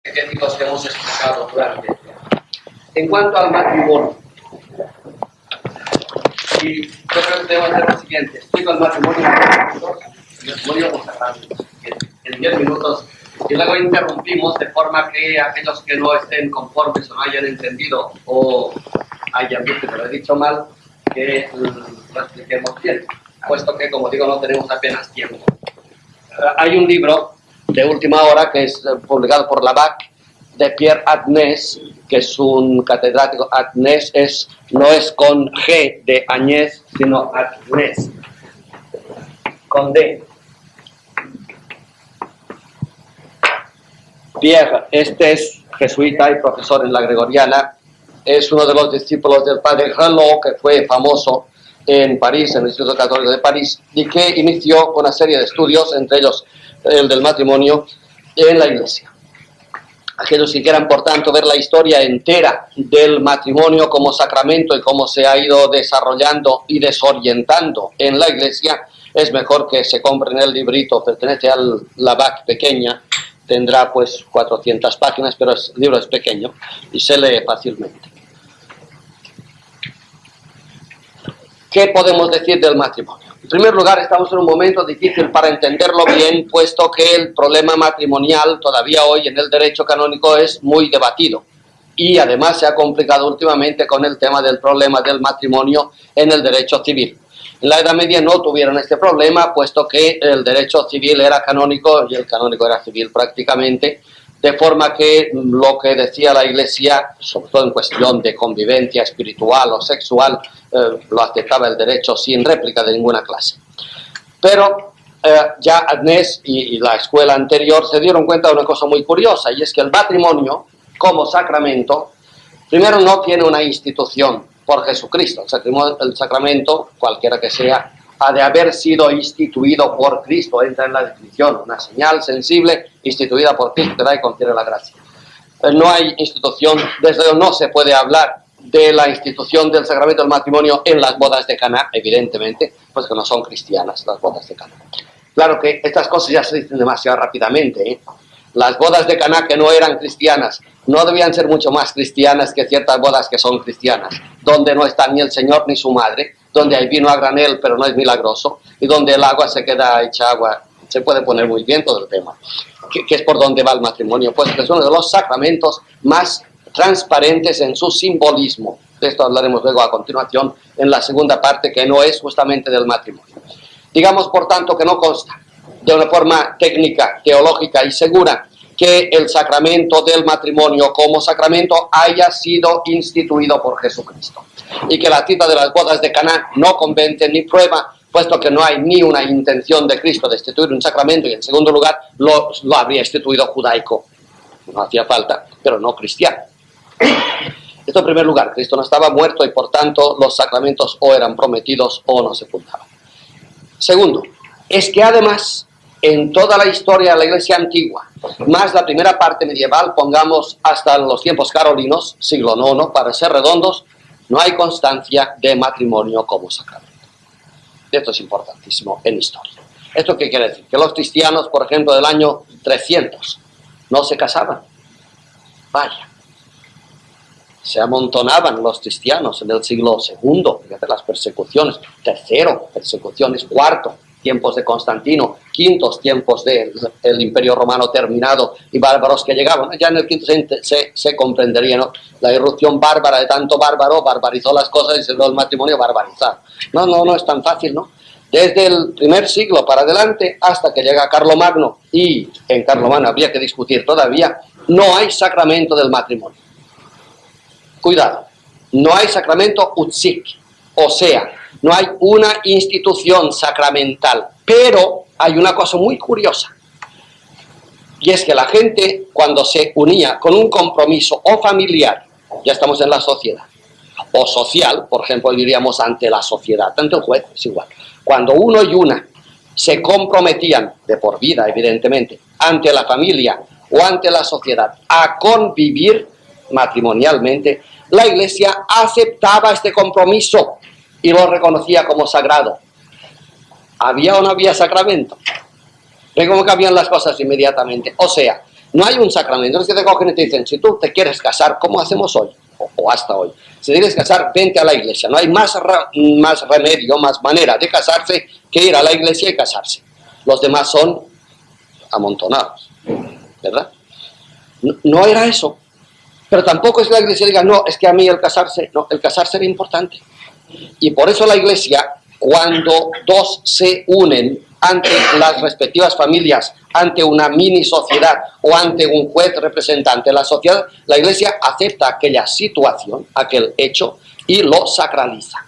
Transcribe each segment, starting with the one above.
arquetípicos que hemos explicado durante este año. En cuanto al matrimonio, y yo creo que debemos hacer lo siguiente: explico el matrimonio consagrado en 10 minutos y luego interrumpimos de forma que aquellos que no estén conformes o no hayan entendido o hayan visto que lo he dicho mal, que lo expliquemos bien, puesto que, como digo, no tenemos apenas tiempo. Hay un libro de última hora que es publicado por la BAC de Pierre Agnès, que es un catedrático. Agnès no es con G de Agnès, sino Agnès, con D. Pierre, este es jesuita y profesor en la Gregoriana, es uno de los discípulos del padre Grelot, que fue famoso en París, en el Instituto Católico de París, y que inició una serie de estudios, entre ellos el del matrimonio, en la Iglesia. Aquellos que quieran, por tanto, ver la historia entera del matrimonio como sacramento y cómo se ha ido desarrollando y desorientando en la Iglesia, es mejor que se compren el librito. Pertenece a la BAC pequeña, tendrá pues 400 páginas, pero el libro es pequeño y se lee fácilmente. ¿Qué podemos decir del matrimonio? En primer lugar, estamos en un momento difícil para entenderlo bien, puesto que el problema matrimonial todavía hoy en el derecho canónico es muy debatido. Y además se ha complicado últimamente con el tema del problema del matrimonio en el derecho civil. En la Edad Media no tuvieron este problema, puesto que el derecho civil era canónico y el canónico era civil prácticamente, de forma que lo que decía la Iglesia, sobre todo en cuestión de convivencia espiritual o sexual, lo aceptaba el derecho sin réplica de ninguna clase. Pero ya Agnès y la escuela anterior se dieron cuenta de una cosa muy curiosa, y es que el matrimonio, como sacramento, primero no tiene una institución por Jesucristo. El sacramento, cualquiera que sea, ha de haber sido instituido por Cristo, entra en la definición, una señal sensible instituida por Cristo que da y confiere la gracia. No hay institución, desde luego no se puede hablar de la institución del sacramento del matrimonio en las bodas de Caná, evidentemente, pues que no son cristianas las bodas de Caná. Claro que estas cosas ya se dicen demasiado rápidamente, ¿eh? Las bodas de Caná que no eran cristianas no debían ser mucho más cristianas que ciertas bodas que son cristianas, donde no está ni el Señor ni su madre, donde hay vino a granel pero no es milagroso, y donde el agua se queda hecha agua. Se puede poner muy bien todo el tema, que es por donde va el matrimonio, pues que es uno de los sacramentos más transparentes en su simbolismo. De esto hablaremos luego a continuación en la segunda parte, que no es justamente del matrimonio. Digamos, por tanto, que no consta de una forma técnica, teológica y segura que el sacramento del matrimonio como sacramento haya sido instituido por Jesucristo, y que la cita de las bodas de Caná no convence ni prueba, puesto que no hay ni una intención de Cristo de instituir un sacramento, y en segundo lugar lo habría instituido judaico, no hacía falta, pero no cristiano. Esto en primer lugar, Cristo no estaba muerto y por tanto los sacramentos o eran prometidos o no se fundaban. Segundo, es que además en toda la historia de la Iglesia antigua, más la primera parte medieval, pongamos hasta los tiempos carolinos, siglo IX, para ser redondos, no hay constancia de matrimonio como sacramento. Esto es importantísimo en historia. ¿Esto qué quiere decir? Que los cristianos, por ejemplo, del año 300, no se casaban. Vaya. Se amontonaban los cristianos en el siglo II, fíjate las persecuciones, tercero, persecuciones, cuarto, tiempos de Constantino, quintos, tiempos del Imperio Romano terminado y bárbaros que llegaban. Ya en el quinto se comprendería, ¿no? La irrupción bárbara de tanto bárbaro barbarizó las cosas y se dio el matrimonio barbarizado. No es tan fácil, ¿no? Desde el primer siglo para adelante hasta que llega Carlomagno, y en Carlomagno habría que discutir todavía, no hay sacramento del matrimonio. Cuidado, no hay sacramento utzik, o sea, no hay una institución sacramental, pero hay una cosa muy curiosa, y es que la gente, cuando se unía con un compromiso o familiar, ya estamos en la sociedad, o social, por ejemplo, diríamos ante la sociedad, ante el juez, es igual, cuando uno y una se comprometían, de por vida evidentemente, ante la familia o ante la sociedad, a convivir matrimonialmente, la Iglesia aceptaba este compromiso y lo reconocía como sagrado. ¿Había o no había sacramento? ¿Ven cómo cambian las cosas inmediatamente? O sea, No hay un sacramento. No es que te cogen y te dicen, si tú te quieres casar, ¿cómo hacemos hoy? O hasta hoy. Si quieres casar, vente a la iglesia. No hay más remedio, más manera de casarse que ir a la iglesia y casarse. Los demás son amontonados, ¿verdad? No era eso. Pero tampoco es que la iglesia diga, no, es que a mí el casarse era importante. Y por eso la iglesia, cuando dos se unen ante las respectivas familias, ante una mini sociedad o ante un juez representante de la sociedad, la iglesia acepta aquella situación, aquel hecho, y lo sacraliza.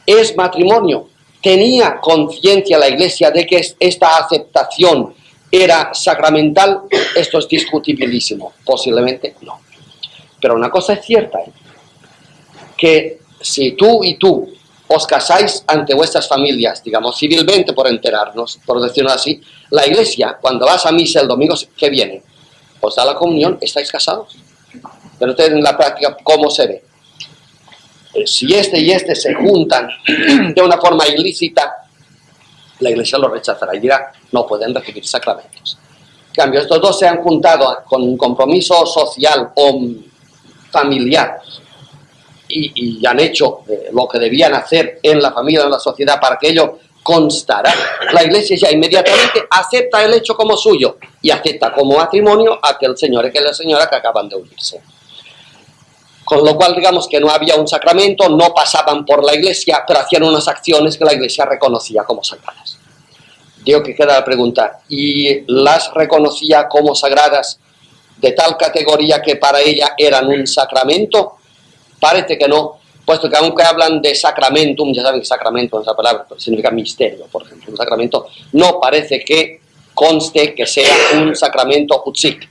Es matrimonio. ¿Tenía conciencia la iglesia de que esta aceptación era sacramental? Esto es discutibilísimo. Posiblemente no. Pero una cosa es cierta, que si tú y tú os casáis ante vuestras familias, digamos civilmente por enterarnos, por decirlo así, la iglesia, cuando vas a misa el domingo que viene, os da la comunión, estáis casados. Pero ustedes en la práctica, ¿cómo se ve? Si este y este se juntan de una forma ilícita, la iglesia lo rechazará y dirá, no pueden recibir sacramentos. En cambio, estos dos se han juntado con un compromiso social o familiar y han hecho lo que debían hacer en la familia o en la sociedad para que ello constara. La iglesia ya inmediatamente acepta el hecho como suyo y acepta como matrimonio a aquel señor y aquella señora que acaban de unirse. Con lo cual, digamos que no había un sacramento, no pasaban por la iglesia, pero hacían unas acciones que la iglesia reconocía como sagradas. Digo que queda la pregunta, ¿y las reconocía como sagradas de tal categoría que para ella eran un sacramento? Parece que no, puesto que aunque hablan de sacramentum, ya saben que sacramento en esa palabra significa misterio, por ejemplo, un sacramento, no parece que conste que sea un sacramento utzik.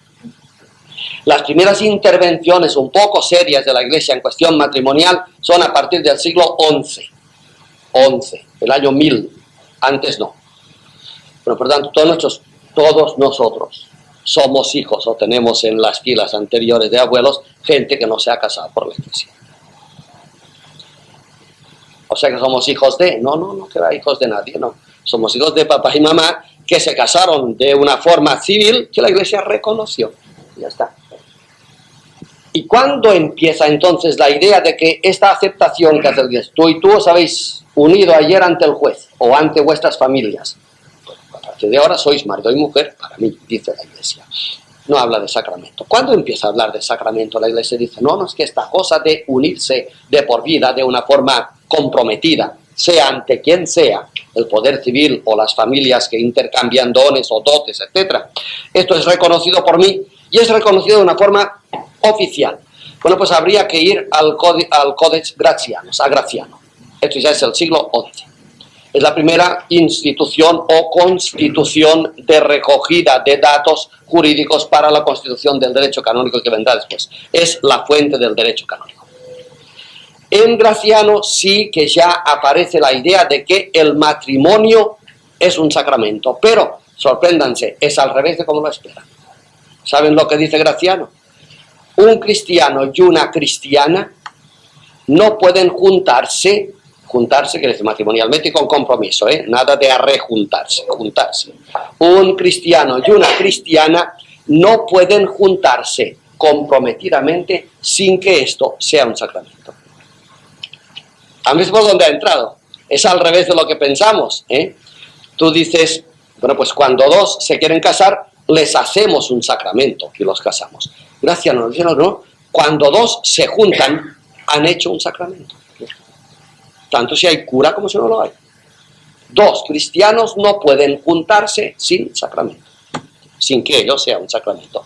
Las primeras intervenciones un poco serias de la iglesia en cuestión matrimonial son a partir del siglo XI, el año 1000, antes no. Pero por tanto, todos nosotros somos hijos o tenemos en las filas anteriores de abuelos gente que no se ha casado por la iglesia. O sea que somos hijos de... No que era hijos de nadie, no. Somos hijos de papá y mamá que se casaron de una forma civil que la iglesia reconoció. Ya está. ¿Y cuándo empieza entonces la idea de que esta aceptación que hace el Dios, tú y tú os habéis unido ayer ante el juez o ante vuestras familias? A partir de ahora sois marido y mujer, para mí, dice la iglesia. No habla de sacramento. ¿Cuándo empieza a hablar de sacramento? La iglesia dice, no, es que esta cosa de unirse de por vida de una forma comprometida, sea ante quien sea, el poder civil o las familias que intercambian dones o dotes, etc. Esto es reconocido por mí y es reconocido de una forma oficial. Bueno, pues habría que ir al Codex Gracianus, a Graciano. Esto ya es el siglo XI. Es la primera institución o constitución de recogida de datos jurídicos para la constitución del derecho canónico que vendrá después. Es la fuente del derecho canónico. En Graciano sí que ya aparece la idea de que el matrimonio es un sacramento, pero, sorpréndanse, es al revés de como lo esperan. ¿Saben lo que dice Graciano? Un cristiano y una cristiana no pueden juntarse quiere decir matrimonialmente y con compromiso, nada de arrejuntarse, juntarse. Un cristiano y una cristiana no pueden juntarse comprometidamente sin que esto sea un sacramento. ¿Han visto por dónde ha entrado? Es al revés de lo que pensamos, Tú dices, bueno, pues cuando dos se quieren casar, les hacemos un sacramento y los casamos. Gracias, no. Cuando dos se juntan, han hecho un sacramento. Tanto si hay cura como si no lo hay. Dos cristianos no pueden juntarse sin sacramento, sin que ello sea un sacramento.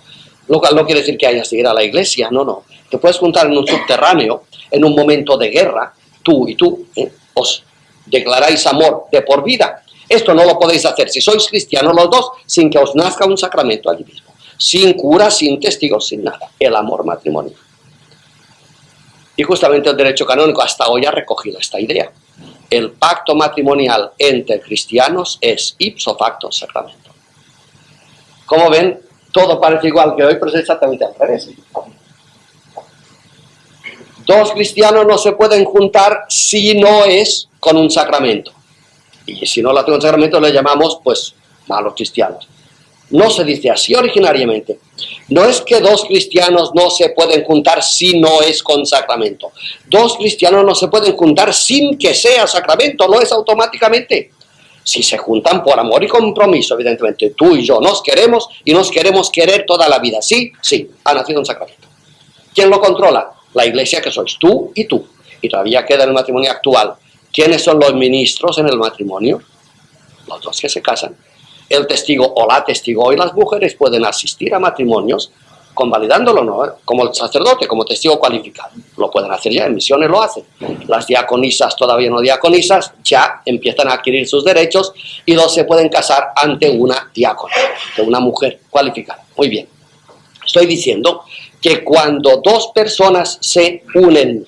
Lo cual no quiere decir que hayas de ir a la iglesia, no. Te puedes juntar en un subterráneo, en un momento de guerra, tú y tú, os declaráis amor de por vida. Esto no lo podéis hacer si sois cristianos los dos, sin que os nazca un sacramento allí mismo. Sin cura, sin testigos, sin nada. El amor matrimonial. Y justamente el derecho canónico hasta hoy ha recogido esta idea. El pacto matrimonial entre cristianos es ipso facto sacramento. Como ven, todo parece igual que hoy, pero es exactamente al revés. Dos cristianos no se pueden juntar si no es con un sacramento. Y si no la tengo un sacramento, le llamamos, pues, malos cristianos. no se dice así originariamente. No es que dos cristianos no se pueden juntar si no es con sacramento. Dos cristianos no se pueden juntar sin que sea sacramento, no es automáticamente. Si se juntan por amor y compromiso, evidentemente, tú y yo nos queremos y nos queremos querer toda la vida. Sí, sí, ha nacido un sacramento. ¿Quién lo controla? La iglesia, que sois tú y tú. Y todavía queda en el matrimonio actual. ¿Quiénes son los ministros en el matrimonio? Los dos que se casan. El testigo o la testigo y las mujeres pueden asistir a matrimonios convalidándolo, ¿no? Como el sacerdote, como testigo cualificado. Lo pueden hacer ya, en misiones lo hacen. Las diaconisas, todavía no diaconisas, ya empiezan a adquirir sus derechos y dos se pueden casar ante una diácona, ante una mujer cualificada. Muy bien. Estoy diciendo que cuando dos personas se unen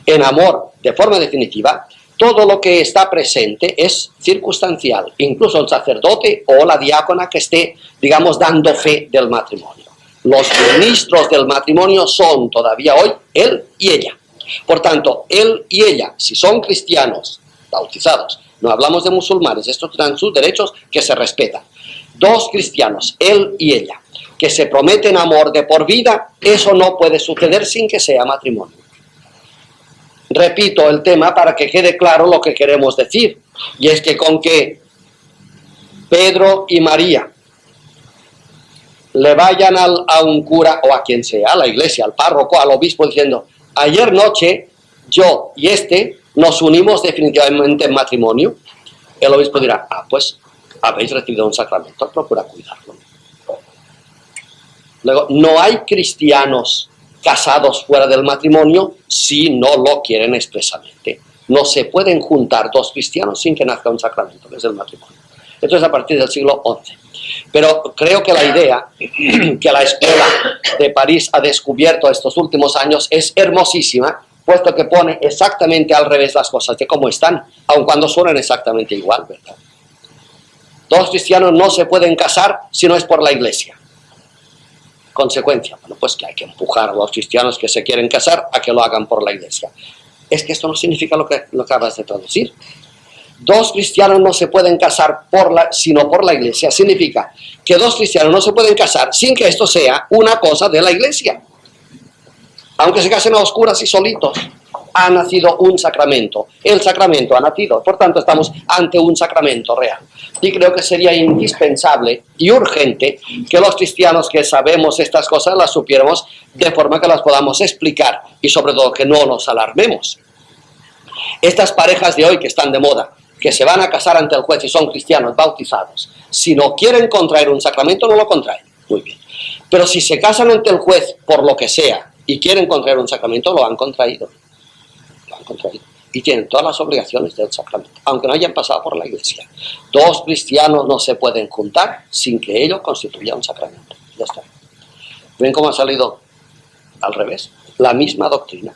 en amor de forma definitiva, todo lo que está presente es circunstancial, incluso el sacerdote o la diácona que esté, digamos, dando fe del matrimonio. Los ministros del matrimonio son todavía hoy él y ella. Por tanto, él y ella, si son cristianos bautizados, no hablamos de musulmanes, estos tendrán sus derechos que se respetan. Dos cristianos, él y ella, que se prometen amor de por vida, eso no puede suceder sin que sea matrimonio. Repito el tema para que quede claro lo que queremos decir, y es que con que Pedro y María le vayan a un cura o a quien sea, a la iglesia, al párroco, al obispo, diciendo: ayer noche yo y nos unimos definitivamente en matrimonio, el obispo dirá: ah, pues habéis recibido un sacramento, procura cuidarlo. Luego, no hay cristianos casados fuera del matrimonio si no lo quieren expresamente. No se pueden juntar dos cristianos sin que nazca un sacramento, que es el matrimonio. Esto es a partir del siglo XI. Pero creo que la idea que la Escuela de París ha descubierto estos últimos años es hermosísima, puesto que pone exactamente al revés las cosas de cómo están, aun cuando suenan exactamente igual, ¿verdad? Dos cristianos no se pueden casar si no es por la iglesia. Consecuencia, bueno, pues que hay que empujar a los cristianos que se quieren casar a que lo hagan por la iglesia. Es que esto no significa lo que acabas de traducir. Dos cristianos no se pueden casar sino por la iglesia. Significa que dos cristianos no se pueden casar sin que esto sea una cosa de la iglesia. Aunque se casen a oscuras y solitos, ha nacido un sacramento. El sacramento ha nacido, por tanto estamos ante un sacramento real. Y creo que sería indispensable y urgente que los cristianos que sabemos estas cosas las supiéramos de forma que las podamos explicar y sobre todo que no nos alarmemos. Estas parejas de hoy que están de moda, que se van a casar ante el juez y son cristianos bautizados, si no quieren contraer un sacramento no lo contraen. Muy bien. Pero si se casan ante el juez por lo que sea y quieren contraer un sacramento, lo han contraído. Y tienen todas las obligaciones del sacramento, aunque no hayan pasado por la iglesia. Dos cristianos no se pueden juntar sin que ello constituya un sacramento. Ya está. ¿Ven cómo ha salido al revés? La misma doctrina.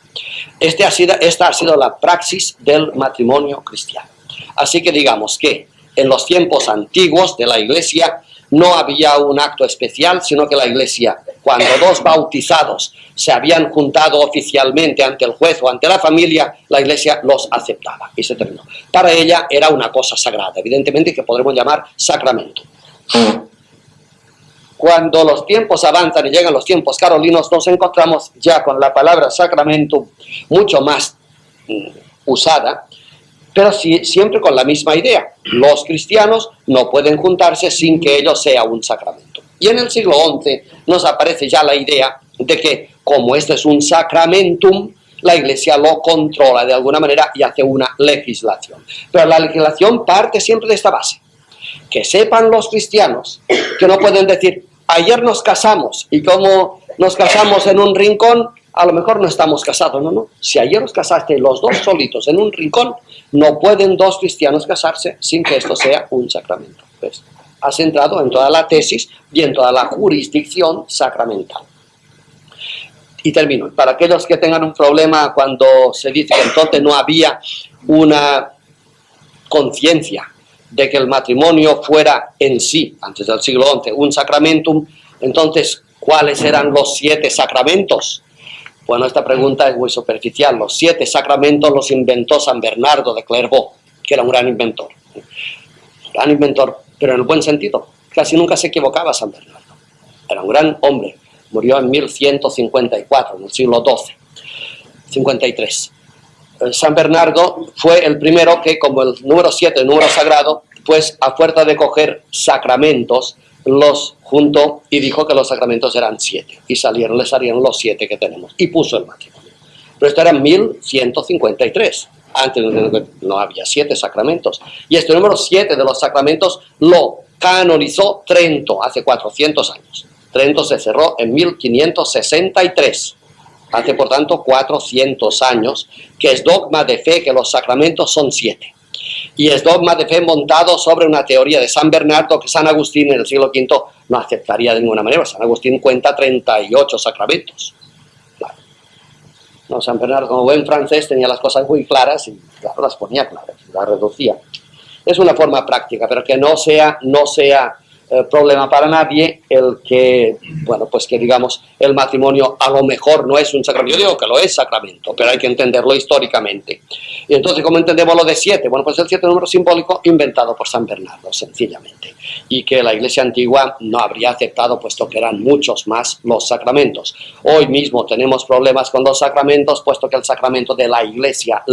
Esta ha sido la praxis del matrimonio cristiano. Así que digamos que en los tiempos antiguos de la iglesia no había un acto especial, sino que la iglesia, cuando dos bautizados se habían juntado oficialmente ante el juez o ante la familia, la iglesia los aceptaba y se terminó. Para ella era una cosa sagrada, evidentemente, que podremos llamar sacramento. Cuando los tiempos avanzan y llegan los tiempos carolinos, nos encontramos ya con la palabra sacramento mucho más usada, pero sí, siempre con la misma idea. Los cristianos no pueden juntarse sin que ello sea un sacramento. Y en el siglo XI nos aparece ya la idea de que, como esto es un sacramentum, la iglesia lo controla de alguna manera y hace una legislación. Pero la legislación parte siempre de esta base. Que sepan los cristianos que no pueden decir: ayer nos casamos y como nos casamos en un rincón, a lo mejor no estamos casados. No. Si ayer os casaste los dos solitos en un rincón, no pueden dos cristianos casarse sin que esto sea un sacramento. Pues, has entrado en toda la tesis y en toda la jurisdicción sacramental. Y termino. Para aquellos que tengan un problema cuando se dice que entonces no había una conciencia de que el matrimonio fuera en sí, antes del siglo XI, un sacramentum, entonces, ¿cuáles eran los 7 sacramentos? Bueno, esta pregunta es muy superficial. Los 7 sacramentos los inventó San Bernardo de Clairvaux, que era un gran inventor. Gran inventor, pero en el buen sentido. Casi nunca se equivocaba San Bernardo. Era un gran hombre. Murió en 1154, en el siglo XII, 53. San Bernardo fue el primero que, como el número 7, el número sagrado, pues a fuerza de coger sacramentos, los juntó y dijo que los sacramentos eran 7. Y le salieron los 7 que tenemos. Y puso el matrimonio. Pero esto era en 1153. Antes no había 7 sacramentos. Y este número 7 de los sacramentos lo canonizó Trento hace 400 años. Trento se cerró en 1563. Hace, por tanto, 400 años, que es dogma de fe que los sacramentos son 7. Y es dogma de fe montado sobre una teoría de San Bernardo que San Agustín en el siglo V no aceptaría de ninguna manera. San Agustín cuenta 38 sacramentos. Claro. No, San Bernardo, como buen francés, tenía las cosas muy claras y claro, las ponía claras, las reducía. Es una forma práctica, pero que no sea problema para nadie el que, bueno, pues que digamos el matrimonio a lo mejor no es un sacramento. Yo digo que lo es sacramento, pero hay que entenderlo históricamente. Y entonces, ¿cómo entendemos lo de 7? Bueno, pues el 7 es un número simbólico inventado por San Bernardo, sencillamente. Y que la Iglesia antigua no habría aceptado, puesto que eran muchos más los sacramentos. Hoy mismo tenemos problemas con los sacramentos, puesto que el sacramento de la Iglesia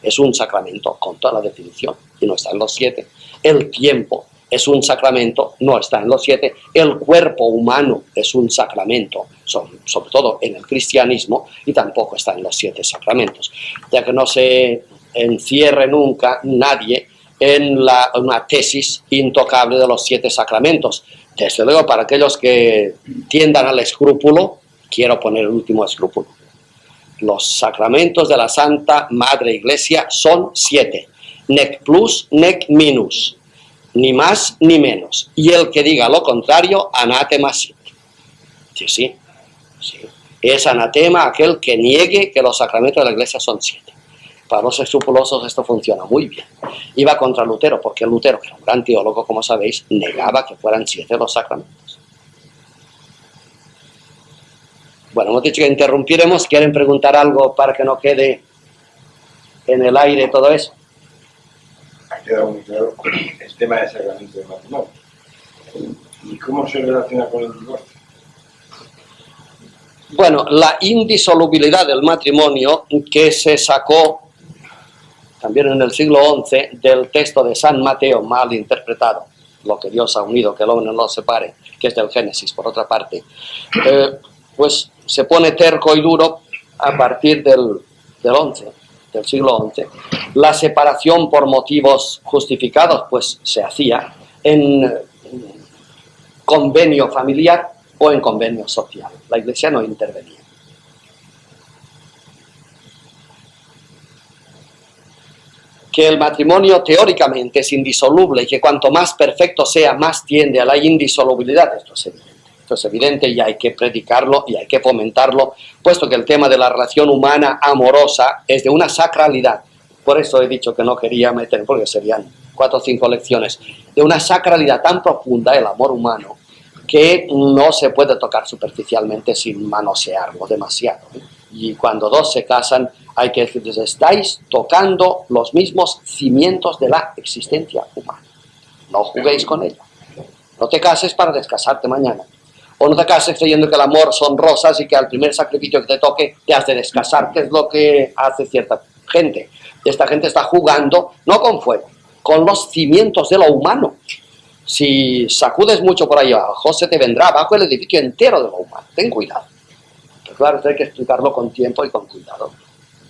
es un sacramento con toda la definición, y no está en los 7. El tiempo es un sacramento, no está en los 7. El cuerpo humano es un sacramento, sobre todo en el cristianismo, y tampoco está en los 7 sacramentos. Ya que no se encierre nunca nadie en una tesis intocable de los 7 sacramentos. Desde luego, para aquellos que tiendan al escrúpulo, quiero poner el último escrúpulo. Los sacramentos de la Santa Madre Iglesia son 7, nec plus, nec minus. Ni más ni menos. Y el que diga lo contrario, anátema sí. Sí. Es anatema aquel que niegue que los sacramentos de la Iglesia son 7. Para los escrupulosos esto funciona muy bien. Iba contra Lutero, porque Lutero, que era un gran teólogo, como sabéis, negaba que fueran 7 los sacramentos. Bueno, hemos dicho que interrumpiremos. ¿Quieren preguntar algo para que no quede en el aire todo eso? Ha quedado muy claro el tema del sacramento del matrimonio. ¿Y cómo se relaciona con el divorcio? Bueno, la indisolubilidad del matrimonio que se sacó también en el siglo XI del texto de San Mateo, mal interpretado, lo que Dios ha unido, que el hombre no lo separe, que es del Génesis, por otra parte, pues se pone terco y duro a partir del siglo XI. La separación por motivos justificados, pues se hacía en convenio familiar o en convenio social. La Iglesia no intervenía. Que el matrimonio teóricamente es indisoluble y que cuanto más perfecto sea, más tiende a la indisolubilidad, esto es evidente. Esto es evidente y hay que predicarlo y hay que fomentarlo, puesto que el tema de la relación humana amorosa es de una sacralidad. Por eso he dicho que no quería meter, porque serían 4 o 5 lecciones, de una sacralidad tan profunda el amor humano que no se puede tocar superficialmente sin manosearlo demasiado. Y cuando dos se casan hay que decirles, estáis tocando los mismos cimientos de la existencia humana. No juguéis con ella. No te cases para descasarte mañana. O no te cases creyendo que el amor son rosas y que al primer sacrificio que te toque te has de descasar, que es lo que hace cierta gente. Esta gente está jugando, no con fuego, con los cimientos de lo humano. Si sacudes mucho por ahí abajo, se te vendrá abajo el edificio entero de lo humano. Ten cuidado. Pero claro, hay que explicarlo con tiempo y con cuidado.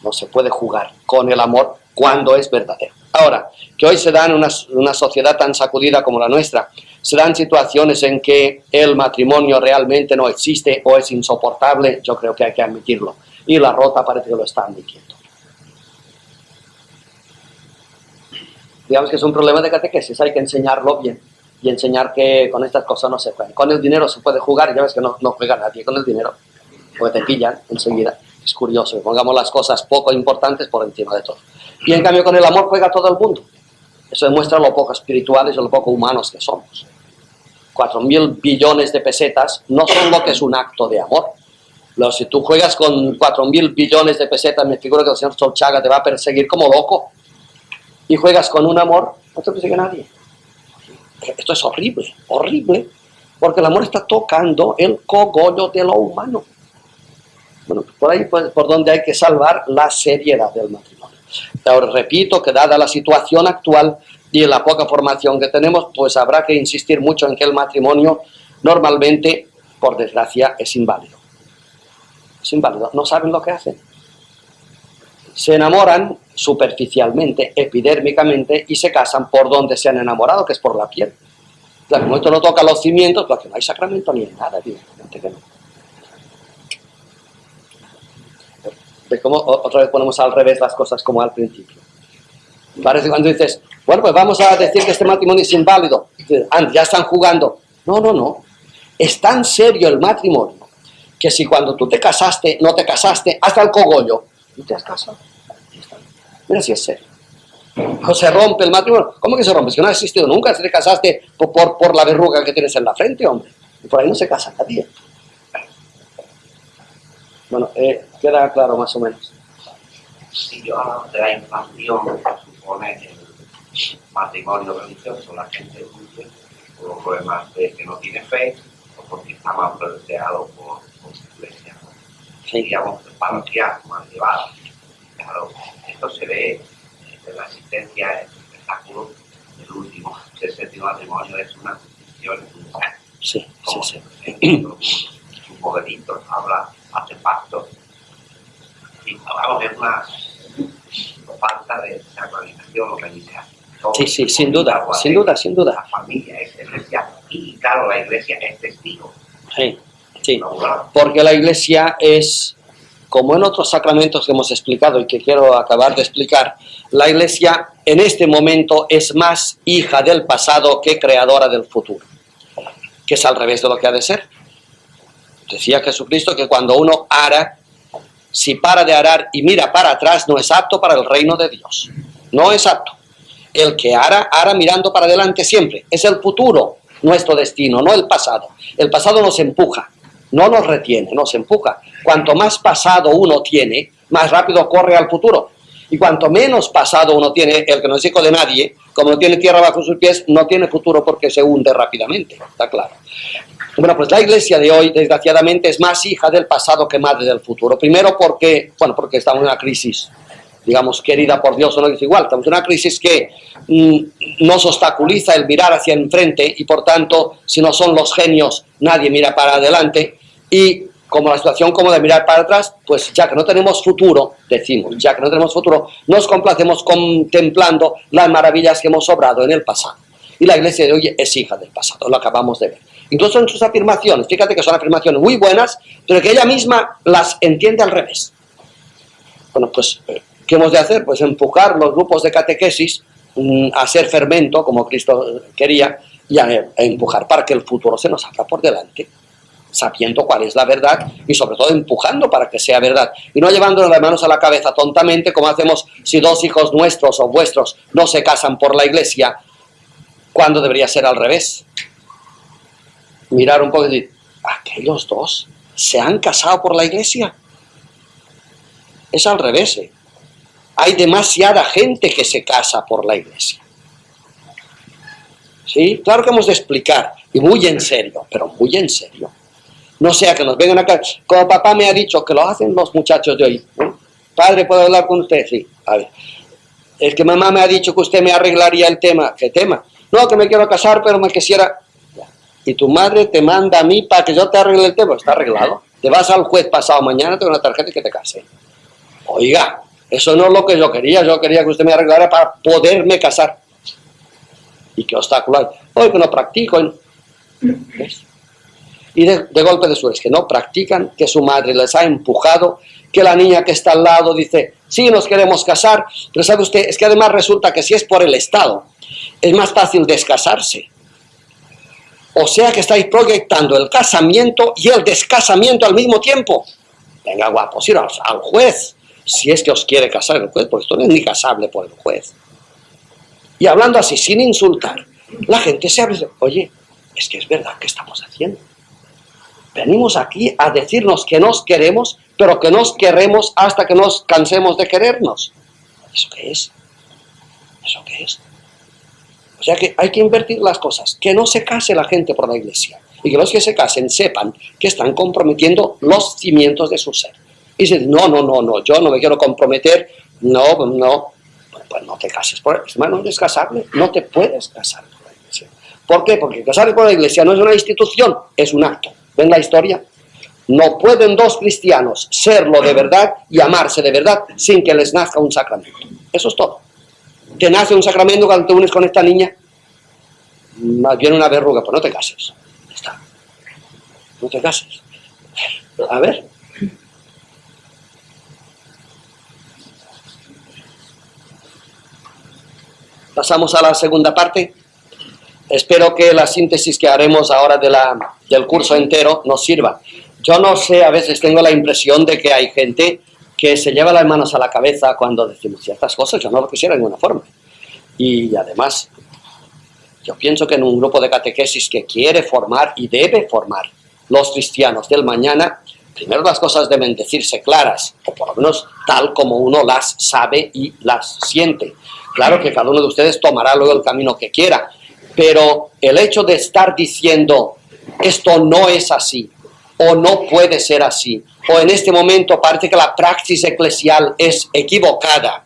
No se puede jugar con el amor cuando es verdadero. Ahora, que hoy se da en una sociedad tan sacudida como la nuestra, se dan situaciones en que el matrimonio realmente no existe o es insoportable, yo creo que hay que admitirlo. Y la Rota parece que lo está admitiendo. Digamos que es un problema de catequesis, hay que enseñarlo bien. Y enseñar que con estas cosas no se juegan. Con el dinero se puede jugar, ya ves que no juega nadie con el dinero, porque te pillan enseguida. Es curioso, pongamos las cosas poco importantes por encima de todo. Y en cambio con el amor juega todo el mundo. Eso demuestra lo poco espirituales y lo poco humanos que somos. 4.000 billones de pesetas no son lo que es un acto de amor. Pero si tú juegas con 4.000 billones de pesetas, me figuro que el señor Solchaga te va a perseguir como loco. Y juegas con un amor, no te persigue nadie. Esto es horrible, horrible, porque el amor está tocando el cogollo de lo humano. Bueno, por ahí pues, por donde hay que salvar la seriedad del matrimonio. Ahora repito que dada la situación actual y la poca formación que tenemos, pues habrá que insistir mucho en que el matrimonio normalmente, por desgracia, es inválido. Es inválido, no saben lo que hacen. Se enamoran superficialmente, epidérmicamente, y se casan por donde se han enamorado, que es por la piel. Claro, como esto no toca los cimientos, porque no hay sacramento ni hay nada, evidentemente que no. ¿Ves cómo otra vez ponemos al revés las cosas como al principio? Parece cuando dices, bueno, pues vamos a decir que este matrimonio es inválido. Ya están jugando. No, no, no. Es tan serio el matrimonio que si cuando tú te casaste, no te casaste, hasta el cogollo, y te has casado. Mira si es serio. O se rompe el matrimonio. ¿Cómo que se rompe? Es que no ha existido nunca. Si te casaste por la verruga que tienes en la frente, hombre. Y por ahí no se casa nadie. Bueno, queda claro más o menos. Si yo hablo de la inflación que supone el matrimonio religioso, la gente huye por los problemas de que no tiene fe o porque está mal planteado por su iglesia, Sí. digamos, parroquial, mal llevado. Claro, esto se ve en la existencia del espectáculo del último. El séptimo matrimonio es una constitución, es un santo. Sí, Como sí, sus modelitos, hace pactos. Y vamos, es una falta de sacralización, organización. Sí, sí, sin duda, sin duda, sin duda. La familia es iglesia y claro, la iglesia es testigo. Sí, sí. No, bueno, Porque la iglesia es, como en otros sacramentos que hemos explicado y que quiero acabar de explicar, la iglesia en este momento es más hija del pasado que creadora del futuro, que es al revés de lo que ha de ser. Decía Jesucristo que cuando uno ara, si para de arar y mira para atrás, no es apto para el reino de Dios. No es apto. El que ara, ara mirando para adelante siempre. Es el futuro nuestro destino, no el pasado. El pasado nos empuja, no nos retiene, nos empuja. Cuanto más pasado uno tiene, más rápido corre al futuro. Y cuanto menos pasado uno tiene, el que no es hijo de nadie, como no tiene tierra bajo sus pies, no tiene futuro porque se hunde rápidamente. Está claro. Bueno, pues la iglesia de hoy, desgraciadamente, es más hija del pasado que madre del futuro. Primero porque estamos en una crisis, digamos, querida por Dios, o no es igual. Estamos en una crisis que nos obstaculiza el mirar hacia enfrente y, por tanto, si no son los genios, nadie mira para adelante. Y como la situación como de mirar para atrás, pues ya que no tenemos futuro, decimos, ya que no tenemos futuro, nos complacemos contemplando las maravillas que hemos obrado en el pasado. Y la iglesia de hoy es hija del pasado, lo acabamos de ver. Incluso en sus afirmaciones, fíjate que son afirmaciones muy buenas, pero que ella misma las entiende al revés. Bueno, pues, ¿qué hemos de hacer? Pues empujar los grupos de catequesis a ser fermento, como Cristo quería, y a empujar para que el futuro se nos abra por delante, sabiendo cuál es la verdad y sobre todo empujando para que sea verdad. Y no llevándonos las manos a la cabeza tontamente, como hacemos si dos hijos nuestros o vuestros no se casan por la iglesia, cuando debería ser al revés. Mirar un poco y decir, aquellos dos se han casado por la iglesia. Es al revés. Hay demasiada gente que se casa por la iglesia. ¿Sí? Claro que hemos de explicar, y muy en serio, pero muy en serio. No sea que nos vengan acá, como papá me ha dicho que lo hacen los muchachos de hoy. Padre, ¿puedo hablar con usted? Sí, a ver. Es que mamá me ha dicho que usted me arreglaría el tema. ¿Qué tema? No, que me quiero casar, pero me quisiera... Y tu madre te manda a mí para que yo te arregle el tema. Está arreglado. Te vas al juez pasado mañana, te doy una tarjeta y que te case. Oiga, eso no es lo que yo quería. Yo quería que usted me arreglara para poderme casar. ¿Y qué obstáculo hay? Hoy que no practico. ¿Ves? Y de golpe de suerte, que no practican, que su madre les ha empujado, que la niña que está al lado dice, sí, nos queremos casar, pero ¿sabe usted? Es que además resulta que si es por el Estado, es más fácil descasarse. O sea que estáis proyectando el casamiento y el descasamiento al mismo tiempo. Venga, guapos, ir al juez, si es que os quiere casar el juez, porque esto no es ni casable por el juez. Y hablando así, sin insultar, la gente se abre y dice, oye, es que es verdad que estamos haciendo. Venimos aquí a decirnos que nos queremos, pero que nos queremos hasta que nos cansemos de querernos. ¿Eso qué es? ¿Eso qué es? O sea que hay que invertir las cosas, que no se case la gente por la iglesia y que los que se casen sepan que están comprometiendo los cimientos de su ser. Y si no, yo no me quiero comprometer, no, pues no te cases por la iglesia. No eres casable, no te puedes casar por la iglesia. ¿Por qué? Porque casarse por la iglesia no es una institución, es un acto. ¿Ven la historia? No pueden dos cristianos serlo de verdad y amarse de verdad sin que les nazca un sacramento. Eso es todo. Te nace un sacramento cuando te unes con esta niña, más bien una verruga, pues no te cases. Ya está. No te cases. A ver. Pasamos a la segunda parte. Espero que la síntesis que haremos ahora del curso entero nos sirva. Yo no sé, a veces tengo la impresión de que hay gente que se lleva las manos a la cabeza cuando decimos ciertas cosas. Yo no lo quisiera de ninguna forma. Y además, yo pienso que en un grupo de catequesis que quiere formar y debe formar los cristianos del mañana, primero las cosas deben decirse claras, o por lo menos tal como uno las sabe y las siente. Claro que cada uno de ustedes tomará luego el camino que quiera, pero el hecho de estar diciendo esto no es así, o no puede ser así, o en este momento parece que la praxis eclesial es equivocada.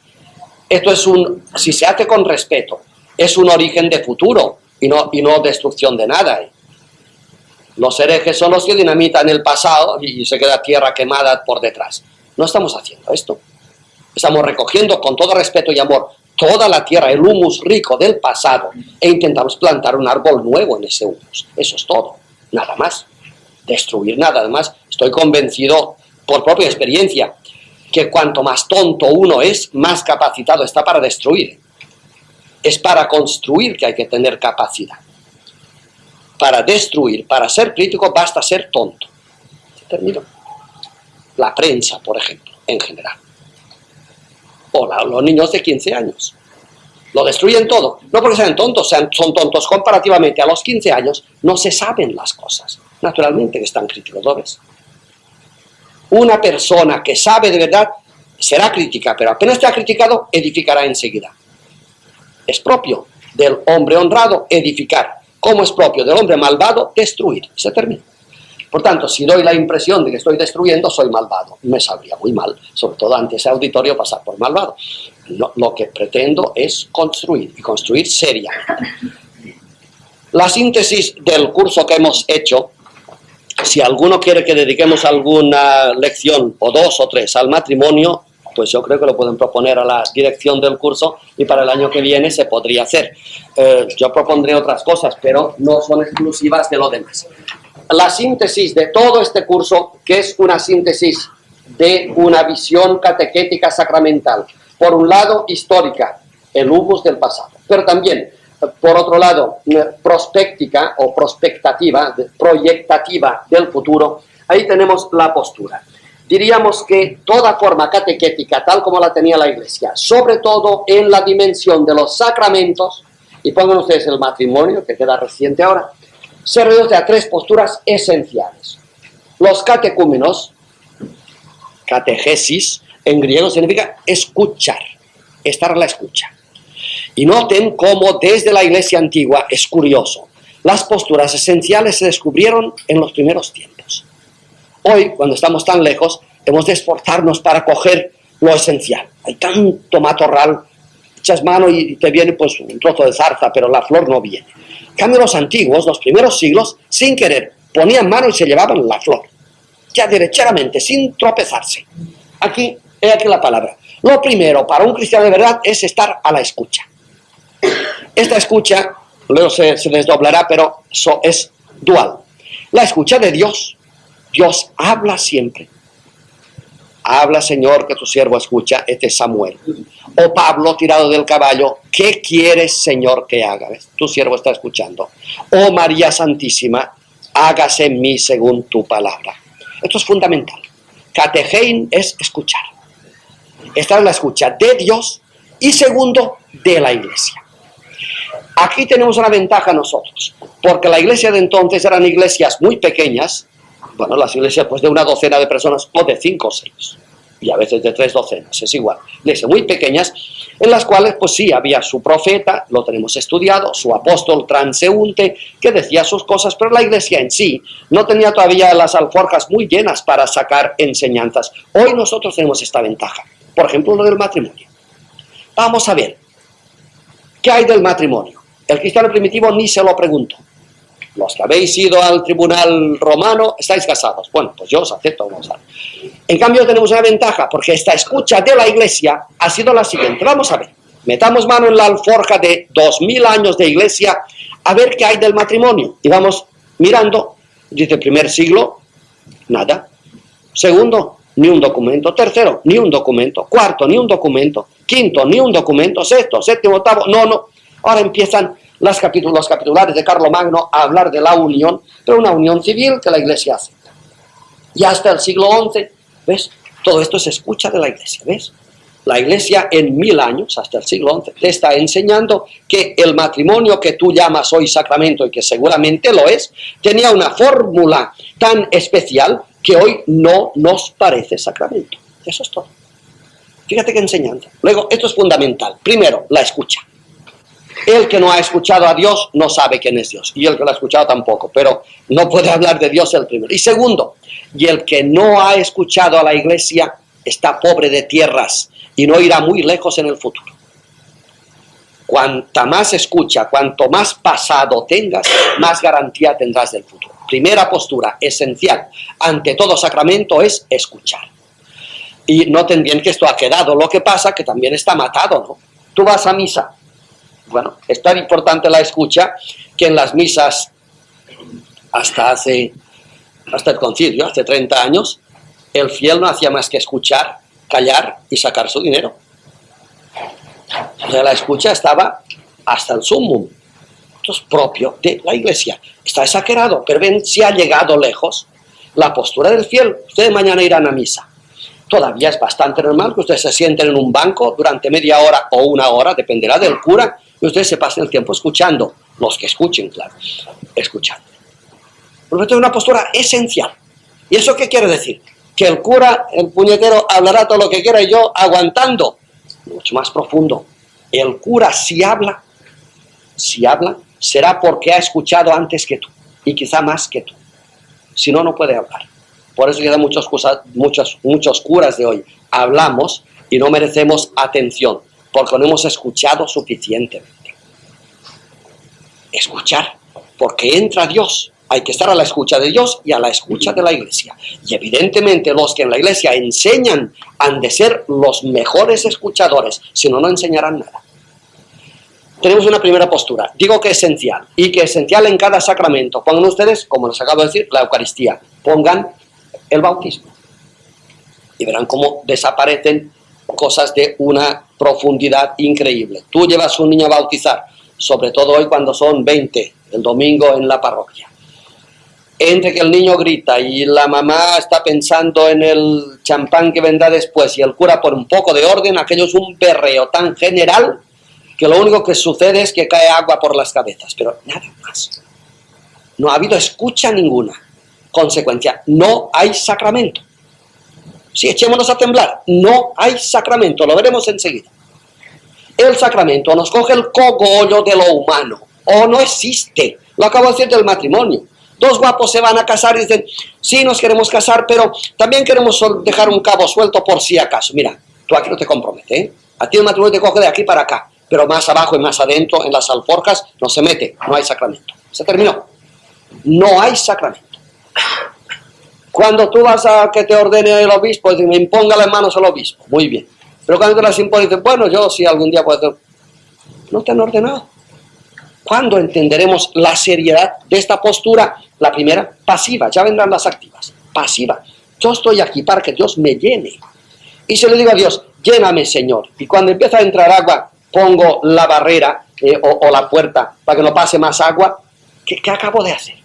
Esto es si se hace con respeto, es un origen de futuro y no destrucción de nada. Los herejes son los que dinamitan el pasado y se queda tierra quemada por detrás. No estamos haciendo esto. Estamos recogiendo con todo respeto y amor toda la tierra, el humus rico del pasado, e intentamos plantar un árbol nuevo en ese humus. Eso es todo, nada más. Destruir nada. Además, estoy convencido por propia experiencia que cuanto más tonto uno es, más capacitado está para destruir. Es para construir que hay que tener capacidad. Para destruir, para ser crítico, basta ser tonto. Termino. La prensa, por ejemplo, en general. O los niños de 15 años. Lo destruyen todo. No porque sean tontos, son tontos comparativamente. A los 15 años no se saben las cosas. Naturalmente que están críticos, ¿lo ves? Una persona que sabe de verdad será crítica, pero apenas te ha criticado, edificará enseguida. Es propio del hombre honrado edificar. Como es propio del hombre malvado, destruir. Se termina. Por tanto, si doy la impresión de que estoy destruyendo, soy malvado. Me sabría muy mal, sobre todo ante ese auditorio, pasar por malvado. Lo que pretendo es construir, y construir seriamente. La síntesis del curso que hemos hecho, si alguno quiere que dediquemos alguna lección, o 2 o 3, al matrimonio, pues yo creo que lo pueden proponer a la dirección del curso y para el año que viene se podría hacer. Yo propondré otras cosas, pero no son exclusivas de lo demás. La síntesis de todo este curso, que es una síntesis de una visión catequética sacramental, por un lado histórica, el humus del pasado, pero también, por otro lado, prospectica o prospectativa, proyectativa del futuro. Ahí tenemos la postura. Diríamos que toda forma catequética, tal como la tenía la Iglesia, sobre todo en la dimensión de los sacramentos, y pongan ustedes el matrimonio, que queda reciente ahora, se reduce a 3 posturas esenciales. Los catecúmenos, categesis, en griego significa escuchar, estar a la escucha. Y noten cómo desde la Iglesia antigua, es curioso, las posturas esenciales se descubrieron en los primeros tiempos. Hoy, cuando estamos tan lejos, hemos de esforzarnos para coger lo esencial. Hay tanto matorral, echas mano y te viene pues un trozo de zarza, pero la flor no viene. En cambio, los antiguos, los primeros siglos, sin querer, ponían mano y se llevaban la flor. Ya derechamente, sin tropezarse. Aquí la palabra. Lo primero para un cristiano de verdad es estar a la escucha. Esta escucha, luego se desdoblará, pero es dual. La escucha de Dios. Dios habla siempre. Habla, Señor, que tu siervo escucha. Este es Samuel. O Pablo, tirado del caballo. ¿Qué quieres, Señor, que haga? ¿Ves? Tu siervo está escuchando. Oh María Santísima, hágase en mí según tu palabra. Esto es fundamental. Categein es escuchar. Esta es la escucha de Dios y segundo, de la Iglesia. Aquí tenemos una ventaja nosotros, porque la Iglesia de entonces eran iglesias muy pequeñas. Bueno, las iglesias pues de una docena de personas o de 5 o 6. y a veces de 3 docenas, es igual, iglesias muy pequeñas, en las cuales pues sí, había su profeta, lo tenemos estudiado, su apóstol transeúnte, que decía sus cosas, pero la iglesia en sí no tenía todavía las alforjas muy llenas para sacar enseñanzas. Hoy nosotros tenemos esta ventaja, por ejemplo, lo del matrimonio. Vamos a ver, ¿qué hay del matrimonio? El cristiano primitivo ni se lo preguntó. Los que habéis ido al tribunal romano, estáis casados. Bueno, pues yo os acepto, vamos a ver. En cambio tenemos una ventaja, porque esta escucha de la iglesia ha sido la siguiente. Vamos a ver, metamos mano en la alforja de 2000 años de iglesia, a ver qué hay del matrimonio. Y vamos mirando, dice primer siglo, nada. Segundo, ni un documento. Tercero, ni un documento. Cuarto, ni un documento. Quinto, ni un documento. Sexto, séptimo, octavo, nono. Ahora empiezan los capitulares de Carlomagno a hablar de la unión, pero una unión civil que la iglesia hace. Y hasta el siglo XI, ¿ves? Todo esto se escucha de la iglesia, ¿ves? La iglesia en 1000 años, hasta el siglo XI, te está enseñando que el matrimonio que tú llamas hoy sacramento, y que seguramente lo es, tenía una fórmula tan especial que hoy no nos parece sacramento. Eso es todo. Fíjate qué enseñanza. Luego, esto es fundamental. Primero, la escucha. El que no ha escuchado a Dios no sabe quién es Dios, y el que lo ha escuchado tampoco, pero no puede hablar de Dios el primero. Y segundo, y el que no ha escuchado a la iglesia está pobre de tierras y no irá muy lejos en el futuro. Cuanta más escucha, cuanto más pasado tengas, más garantía tendrás del futuro. Primera postura esencial ante todo sacramento es escuchar. Y noten bien que esto ha quedado, lo que pasa que también está matado, ¿no? Tú vas a misa. Bueno, es tan importante la escucha que en las misas hasta el concilio, hace 30 años, el fiel no hacía más que escuchar, callar y sacar su dinero. O sea, la escucha estaba hasta el sumum. Esto es propio de la iglesia. Está exagerado, pero ven si ha llegado lejos. La postura del fiel, ustedes mañana irán a misa. Todavía es bastante normal que ustedes se sienten en un banco durante media hora o una hora, dependerá del cura, y ustedes se pasen el tiempo escuchando. Los que escuchen, claro, escuchando. Por lo tanto, es una postura esencial. ¿Y eso qué quiere decir? Que el cura, el puñetero, hablará todo lo que quiera y yo aguantando. Mucho más profundo. El cura, si habla, será porque ha escuchado antes que tú, y quizá más que tú. Si no, no puede hablar. Por eso quedan muchos curas de hoy. Hablamos y no merecemos atención, porque no hemos escuchado suficientemente. Escuchar, porque entra Dios. Hay que estar a la escucha de Dios y a la escucha de la iglesia. Y evidentemente los que en la iglesia enseñan han de ser los mejores escuchadores, si no, no enseñarán nada. Tenemos una primera postura, digo que esencial, y que esencial en cada sacramento. Pongan ustedes, como les acabo de decir, la Eucaristía. Pongan el bautismo. Y verán cómo desaparecen cosas de una profundidad increíble. Tú llevas un niño a bautizar, sobre todo hoy cuando son 20, el domingo en la parroquia. Entre que el niño grita y la mamá está pensando en el champán que vendrá después y el cura por un poco de orden, aquello es un berreo tan general que lo único que sucede es que cae agua por las cabezas, pero nada más. No ha habido escucha ninguna. Consecuencia, no hay sacramento. Si echémonos a temblar, no hay sacramento, lo veremos enseguida. El sacramento nos coge el cogollo de lo humano, o no existe. Lo acabo de decir del matrimonio. Dos guapos se van a casar y dicen, sí, nos queremos casar, pero también queremos dejar un cabo suelto por si acaso. Mira, tú aquí no te comprometes, ¿eh? A ti el matrimonio te coge de aquí para acá, pero más abajo y más adentro, en las alforjas, no se mete, no hay sacramento. Se terminó. No hay sacramento. Cuando tú vas a que te ordene el obispo, dicen, me imponga las manos al obispo. Muy bien. Pero cuando te las impone, dicen, bueno, yo sí algún día puedo hacer. No te han ordenado. ¿Cuándo entenderemos la seriedad de esta postura? La primera, pasiva, ya vendrán las activas. Pasiva. Yo estoy aquí para que Dios me llene. Y se le digo a Dios, lléname, Señor. Y cuando empieza a entrar agua, pongo la barrera o la puerta para que no pase más agua. ¿Qué acabo de hacer?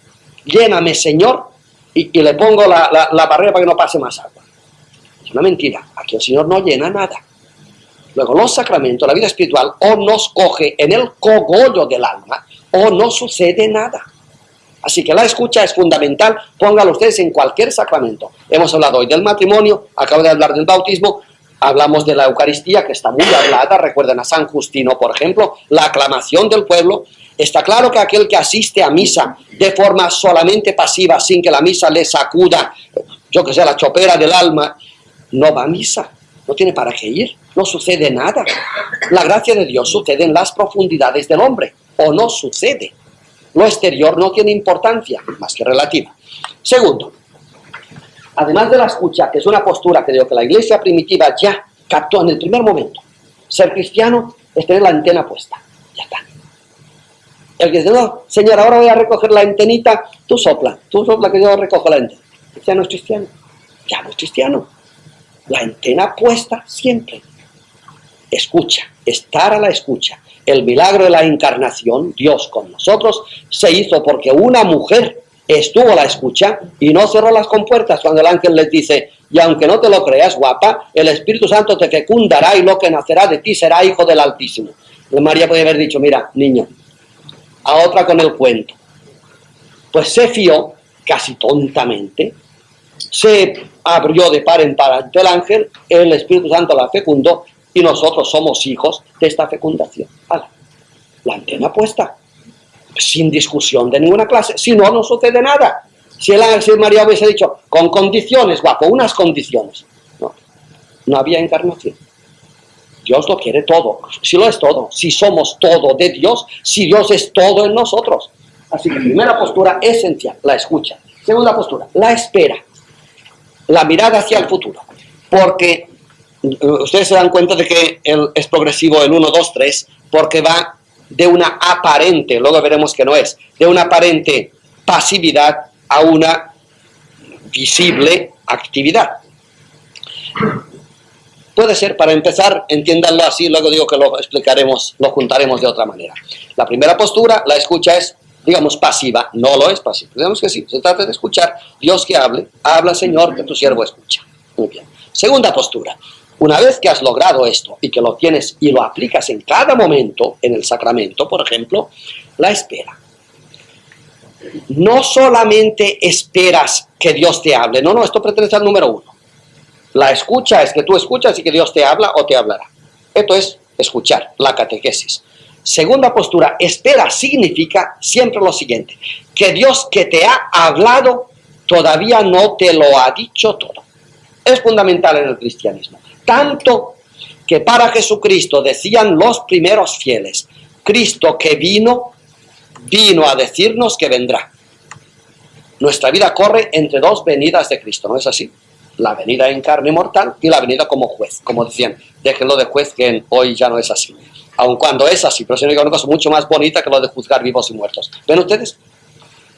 Lléname, Señor, y le pongo la barrera para que no pase más agua. Es una mentira. Aquí el Señor no llena nada. Luego, los sacramentos, la vida espiritual, o nos coge en el cogollo del alma, o no sucede nada. Así que la escucha es fundamental, póngalo ustedes en cualquier sacramento. Hemos hablado hoy del matrimonio, acabo de hablar del bautismo, hablamos de la Eucaristía, que está muy hablada, recuerden a San Justino, por ejemplo, la aclamación del pueblo. Está claro que aquel que asiste a misa de forma solamente pasiva, sin que la misa le sacuda, yo que sé, la chopera del alma, no va a misa, no tiene para qué ir, no sucede nada. La gracia de Dios sucede en las profundidades del hombre, o no sucede. Lo exterior no tiene importancia, más que relativa. Segundo, además de la escucha, que es una postura que digo que la iglesia primitiva ya captó en el primer momento, ser cristiano es tener la antena puesta, ya está. El que dice, no, señor, ahora voy a recoger la antenita, tú sopla que yo recojo la antena. Ya no es cristiano, ya no es cristiano. La antena puesta siempre. Escucha, estar a la escucha. El milagro de la encarnación, Dios con nosotros, se hizo porque una mujer estuvo a la escucha y no cerró las compuertas cuando el ángel les dice, y aunque no te lo creas, guapa, el Espíritu Santo te fecundará y lo que nacerá de ti será hijo del Altísimo. Y María puede haber dicho, mira, niño, a otra con el cuento. Pues se fió, casi tontamente, se abrió de par en par ante el ángel, el Espíritu Santo la fecundó y nosotros somos hijos de esta fecundación. La antena puesta, sin discusión de ninguna clase, si no, no sucede nada. Si María hubiese dicho, con condiciones, guapo, unas condiciones, no había encarnación. Dios lo quiere todo, si lo es todo, si somos todo de Dios, si Dios es todo en nosotros. Así que primera postura esencial, la escucha. Segunda postura, la espera, la mirada hacia el futuro, porque ustedes se dan cuenta de que es progresivo el 1, 2, 3, porque va de una aparente, luego veremos que no es, de una aparente pasividad a una visible actividad. Puede ser, para empezar, entiéndanlo así, luego digo que lo explicaremos, lo juntaremos de otra manera. La primera postura, la escucha es, digamos, pasiva, no lo es pasiva. Digamos que sí, se trata de escuchar, Dios que hable, habla Señor, que tu siervo escucha. Muy bien. Segunda postura, una vez que has logrado esto y que lo tienes y lo aplicas en cada momento, en el sacramento, por ejemplo, la espera. No solamente esperas que Dios te hable, no, esto pertenece al número 1. La escucha es que tú escuchas y que Dios te habla o te hablará. Esto es escuchar, la catequesis. Segunda postura, espera significa siempre lo siguiente, que Dios que te ha hablado todavía no te lo ha dicho todo. Es fundamental en el cristianismo. Tanto que para Jesucristo decían los primeros fieles, Cristo que vino a decirnos que vendrá. Nuestra vida corre entre dos venidas de Cristo, ¿no es así? La venida en carne mortal y la venida como juez. Como decían, déjenlo de juez que hoy ya no es así. Aun cuando es así, pero significa una cosa mucho más bonita que lo de juzgar vivos y muertos. ¿Ven ustedes?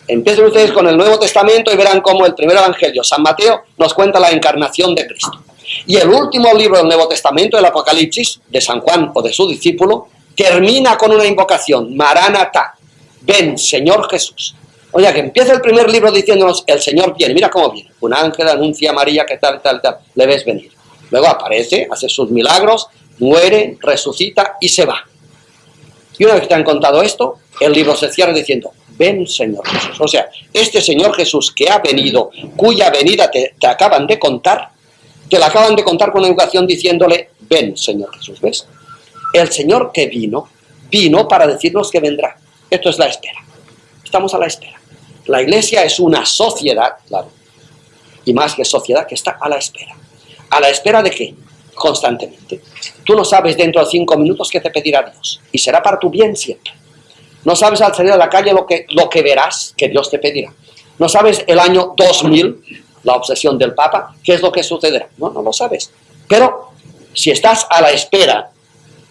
Empiecen ustedes con el Nuevo Testamento y verán cómo el primer evangelio, San Mateo, nos cuenta la encarnación de Cristo. Y el último libro del Nuevo Testamento, el Apocalipsis, de San Juan o de su discípulo, termina con una invocación, Maranatá, ven Señor Jesús. O sea que empieza el primer libro diciéndonos, el Señor viene, mira cómo viene. Un ángel anuncia a María que tal, le ves venir. Luego aparece, hace sus milagros, muere, resucita y se va. Y una vez que te han contado esto, el libro se cierra diciendo, ven Señor Jesús. O sea, este Señor Jesús que ha venido, cuya venida te acaban de contar, te la acaban de contar con educación diciéndole, ven Señor Jesús, ¿ves? El Señor que vino para decirnos que vendrá. Esto es la espera. Estamos a la espera. La Iglesia es una sociedad, claro, y más que sociedad, que está a la espera. ¿A la espera de qué? Constantemente. Tú no sabes dentro de 5 minutos qué te pedirá Dios, y será para tu bien siempre. No sabes al salir a la calle lo que verás que Dios te pedirá. No sabes el año 2000, la obsesión del Papa, qué es lo que sucederá. No lo sabes. Pero si estás a la espera,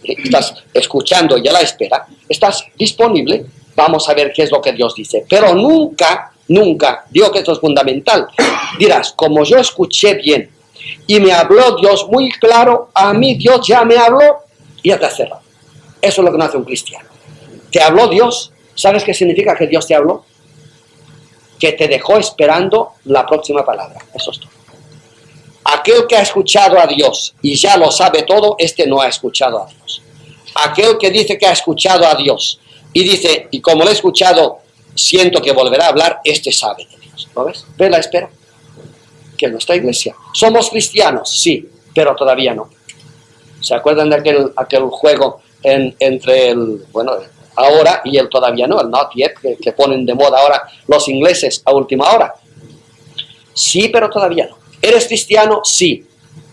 estás escuchando y a la espera, estás disponible. Vamos a ver qué es lo que Dios dice. Pero nunca, digo que esto es fundamental, dirás, como yo escuché bien y me habló Dios muy claro, a mí Dios ya me habló y ya te ha cerrado. Eso es lo que no hace un cristiano. Te habló Dios, ¿sabes qué significa que Dios te habló? Que te dejó esperando la próxima palabra. Eso es todo. Aquel que ha escuchado a Dios y ya lo sabe todo, este no ha escuchado a Dios. Aquel que dice que ha escuchado a Dios y dice, y como lo he escuchado, siento que volverá a hablar, este sabe de Dios. ¿Lo ves? ¿Ves la espera? Que en nuestra iglesia somos cristianos, sí, pero todavía no. ¿Se acuerdan de aquel juego entre el, bueno, ahora y el todavía no, el not yet, que ponen de moda ahora los ingleses a última hora? Sí, pero todavía no. ¿Eres cristiano? Sí.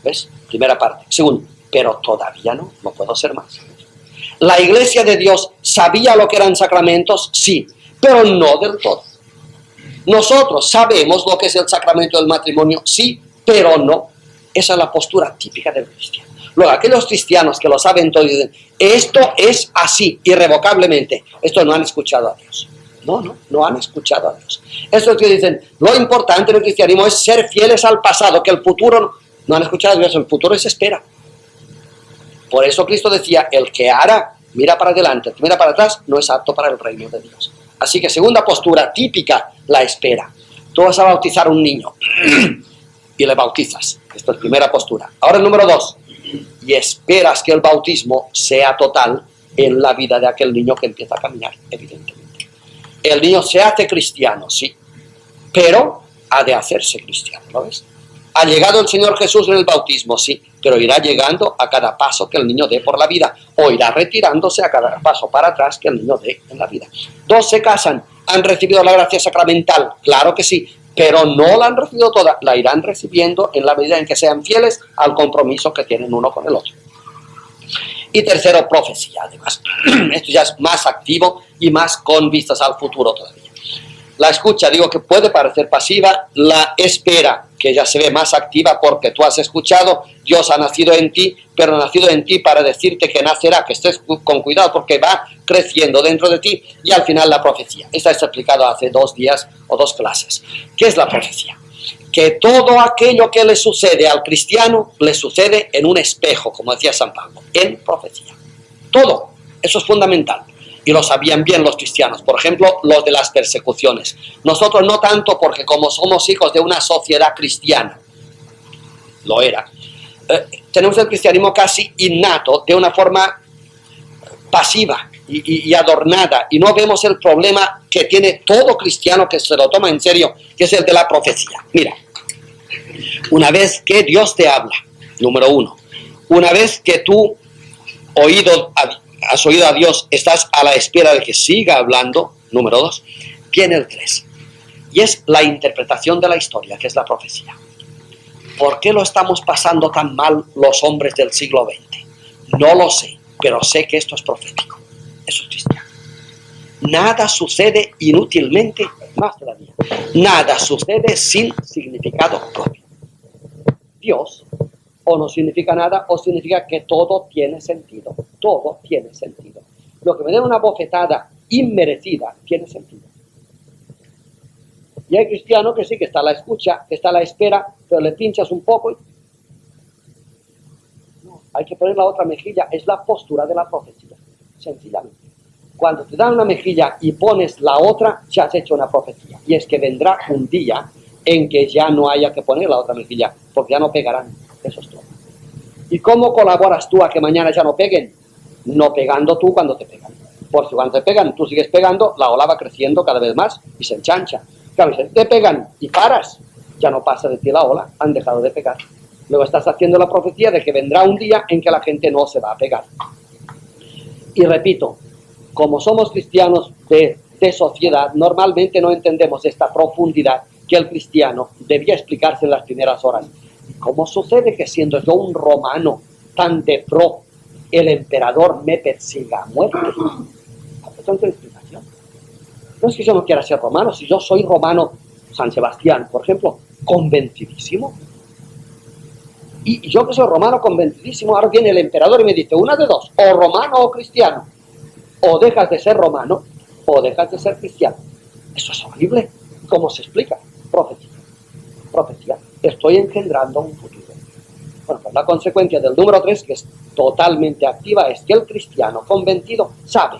¿Ves? Primera parte. Segundo, pero todavía no puedo ser más. ¿La iglesia de Dios sabía lo que eran sacramentos? Sí, pero no del todo. Nosotros sabemos lo que es el sacramento del matrimonio, sí, pero no. Esa es la postura típica del cristiano. Luego, aquellos cristianos que lo saben todo dicen, esto es así, irrevocablemente. Esto no han escuchado a Dios. No han escuchado a Dios. Estos que dicen, lo importante del cristianismo es ser fieles al pasado, que el futuro, no han escuchado a Dios, el futuro es espera. Por eso Cristo decía, el que hará, mira para adelante, el que mira para atrás, no es apto para el reino de Dios. Así que segunda postura típica, la espera. Tú vas a bautizar a un niño y le bautizas. Esta es primera postura. Ahora el número 2. Y esperas que el bautismo sea total en la vida de aquel niño que empieza a caminar, evidentemente. El niño se hace cristiano, sí, pero ha de hacerse cristiano, ¿lo ves? Ha llegado el Señor Jesús en el bautismo, sí, pero irá llegando a cada paso que el niño dé por la vida, o irá retirándose a cada paso para atrás que el niño dé en la vida. 2 se casan, han recibido la gracia sacramental, claro que sí, pero no la han recibido toda, la irán recibiendo en la medida en que sean fieles al compromiso que tienen uno con el otro. Y tercero, profecía, además. Esto ya es más activo y más con vistas al futuro todavía. La escucha, digo que puede parecer pasiva, la espera, que ya se ve más activa porque tú has escuchado, Dios ha nacido en ti, pero ha nacido en ti para decirte que nacerá, que estés con cuidado porque va creciendo dentro de ti, y al final la profecía. Esta está explicado hace 2 días o 2 clases. ¿Qué es la profecía? Que todo aquello que le sucede al cristiano, le sucede en un espejo, como decía San Pablo, en profecía. Todo, eso es fundamental. Y lo sabían bien los cristianos, por ejemplo, los de las persecuciones. Nosotros no tanto porque como somos hijos de una sociedad cristiana, lo era, tenemos el cristianismo casi innato, de una forma pasiva y adornada, y no vemos el problema que tiene todo cristiano que se lo toma en serio, que es el de la profecía. Mira, una vez que Dios te habla, número 1, una vez que tú has oído a Dios, estás a la espera de que siga hablando, número 2, viene el 3, y es la interpretación de la historia, que es la profecía. ¿Por qué lo estamos pasando tan mal los hombres del siglo XX? No lo sé, pero sé que esto es profético, eso es cristiano. Nada sucede inútilmente, más todavía, nada sucede sin significado propio. Dios o no significa nada, o significa que todo tiene sentido. Todo tiene sentido. Lo que me da una bofetada inmerecida tiene sentido. Y hay cristianos que sí, que está a la escucha, que está a la espera, pero le pinchas un poco y... No, hay que poner la otra mejilla, es la postura de la profecía, sencillamente. Cuando te dan una mejilla y pones la otra, ya has hecho una profecía. Y es que vendrá un día en que ya no haya que poner la otra mejilla, porque ya no pegarán. Eso es todo. ¿Y cómo colaboras tú a que mañana ya no peguen? No pegando tú cuando te pegan. Porque cuando te pegan, tú sigues pegando, la ola va creciendo cada vez más y se enchancha. Claro, si te pegan y paras, ya no pasa de ti la ola, han dejado de pegar. Luego estás haciendo la profecía de que vendrá un día en que la gente no se va a pegar. Y repito, como somos cristianos de sociedad, normalmente no entendemos esta profundidad que el cristiano debía explicarse en las primeras horas. ¿Cómo sucede que siendo yo un romano tan de pro, el emperador me persiga a muerte? Esto no tiene explicación. No es que yo no quiera ser romano, si yo soy romano, San Sebastián, por ejemplo, convencidísimo. Y yo que soy romano convencidísimo, ahora viene el emperador y me dice, una de dos, o romano o cristiano. O dejas de ser romano, o dejas de ser cristiano. Eso es horrible. ¿Cómo se explica? Profecía. Profecía. Estoy engendrando un futuro. Bueno, pues la consecuencia del número 3, que es totalmente activa, es que el cristiano convencido sabe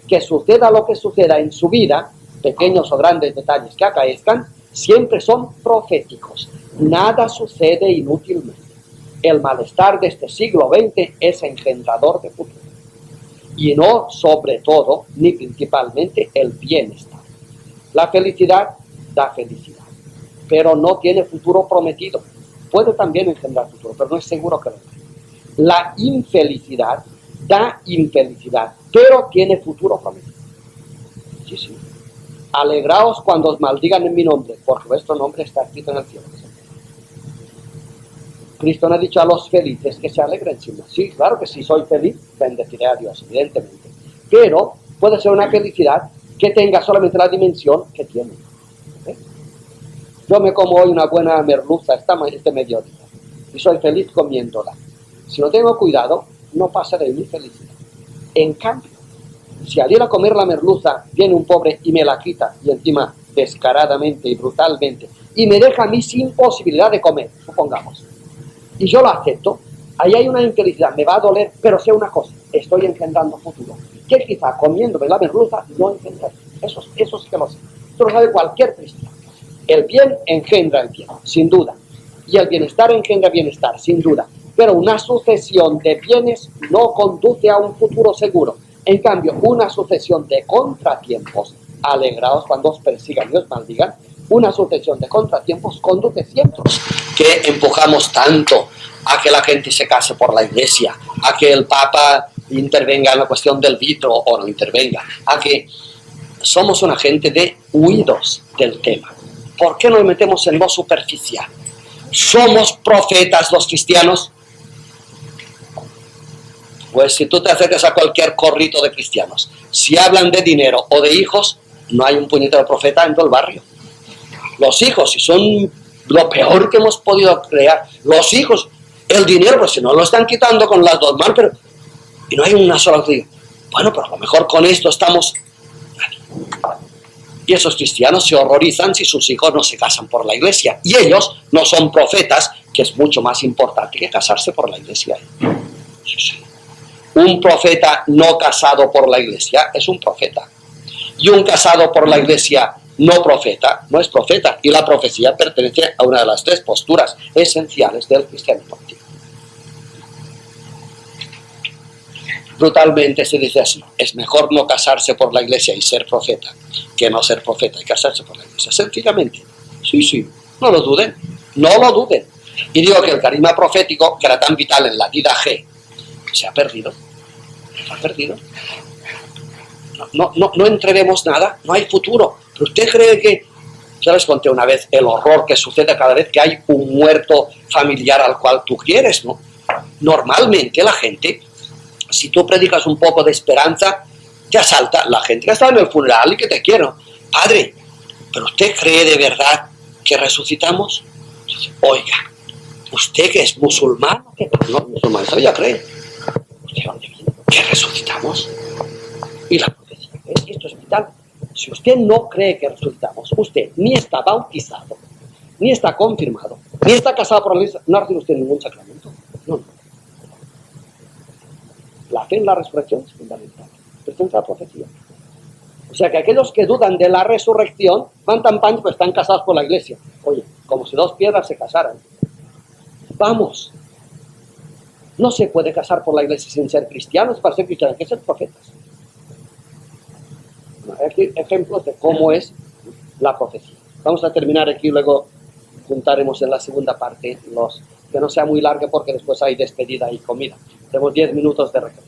que suceda lo que suceda en su vida, pequeños o grandes detalles que acaezcan, siempre son proféticos. Nada sucede inútilmente. El malestar de este siglo XX es engendrador de futuro. Y no sobre todo, ni principalmente, el bienestar. La felicidad da felicidad, pero no tiene futuro prometido. Puede también engendrar futuro, pero no es seguro que lo tenga. La infelicidad da infelicidad, pero tiene futuro prometido. Sí, sí. Alegraos cuando os maldigan en mi nombre, porque vuestro nombre está escrito en el cielo. Cristo no ha dicho a los felices que se alegren, sino sí, claro que si soy feliz, bendeciré a Dios, evidentemente. Pero puede ser una felicidad que tenga solamente la dimensión que tiene. ¿Eh? Yo me como hoy una buena merluza este mediodía y soy feliz comiéndola. Si no tengo cuidado, no pasaré mi felicidad. En cambio, si al ir a comer la merluza viene un pobre y me la quita, y encima descaradamente y brutalmente, y me deja a mí sin posibilidad de comer, supongamos, y yo lo acepto, ahí hay una infelicidad, me va a doler, pero sé una cosa, estoy engendrando futuro, que quizá comiéndome la merluza no engendré. Eso sí que lo sé. Esto lo sabe cualquier cristiano. El bien engendra el bien, sin duda, y el bienestar engendra bienestar, sin duda, pero una sucesión de bienes no conduce a un futuro seguro. En cambio, una sucesión de contratiempos, alegraos cuando os persigan y os maldigan, una sucesión de contratiempos conduce siempre. Que empujamos tanto a que la gente se case por la iglesia, a que el Papa intervenga en la cuestión del vitro o no intervenga, a que somos una gente de huidos del tema. ¿Por qué nos metemos en lo superficial? ¿Somos profetas los cristianos? Pues si tú te acercas a cualquier corrito de cristianos, si hablan de dinero o de hijos, no hay un puñetero profeta en todo el barrio. Los hijos, si son lo peor que hemos podido crear, los hijos, el dinero, pues si no lo están quitando con las dos manos, pero y no hay una sola que diga, bueno, pero a lo mejor con esto estamos... Y esos cristianos se horrorizan si sus hijos no se casan por la iglesia. Y ellos no son profetas, que es mucho más importante que casarse por la iglesia. Sí, sí. Un profeta no casado por la iglesia es un profeta. Y un casado por la iglesia no profeta no es profeta. Y la profecía pertenece a una de las tres posturas esenciales del cristianismo. Brutalmente se dice así: es mejor no casarse por la iglesia y ser profeta que no ser profeta y casarse por la iglesia. Sencillamente. Sí, sí. No lo duden. No lo duden. Y digo que el carisma profético, que era tan vital en la vida G, se ha perdido. Se ha perdido. No entrevemos nada. No hay futuro. Pero usted cree que... Yo les conté una vez el horror que sucede cada vez que hay un muerto familiar al cual tú quieres, ¿no? Normalmente la gente... Si tú predicas un poco de esperanza, te asalta la gente que está en el funeral y que te quiere. Padre, ¿pero usted cree de verdad que resucitamos? Oiga, ¿usted que es musulmán? No, musulmán, eso ya cree. ¿Usted dónde viene? ¿Que resucitamos? Y la profecía es que esto es vital. Si usted no cree que resucitamos, usted ni está bautizado, ni está confirmado, ni está casado por la iglesia, no recibe usted ningún sacramento. No. La fe en la resurrección es fundamental. Presenta la profecía. O sea que aquellos que dudan de la resurrección van tan pan, pues están casados por la iglesia. Oye, como si dos piedras se casaran. Vamos. No se puede casar por la iglesia sin ser cristianos. Para ser cristianos hay que ser profetas. Aquí ejemplos de cómo es la profecía. Vamos a terminar aquí, luego juntaremos en la segunda parte los que no sea muy larga porque después hay despedida y comida. Tenemos 10 minutos de recreo.